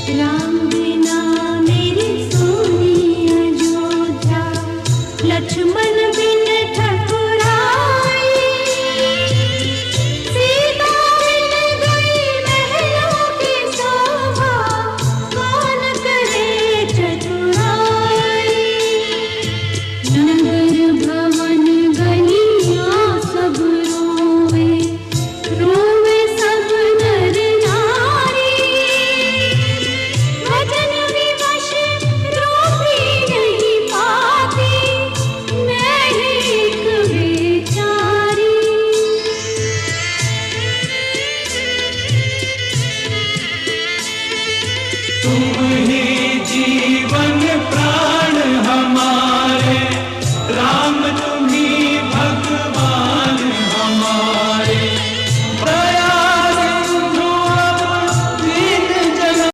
राम बिना मेरी सोनी अयोध्या, लक्ष्मण बिन ठकुराई, सीता बिन गई महलों की शोभा, कौन करे चतुराई। नगर भवन गलियां सब रोवे, रोवे सब नर नारी, वचन विवश रोती नहीं पाती, मैं एक बेचारी। तुम्हें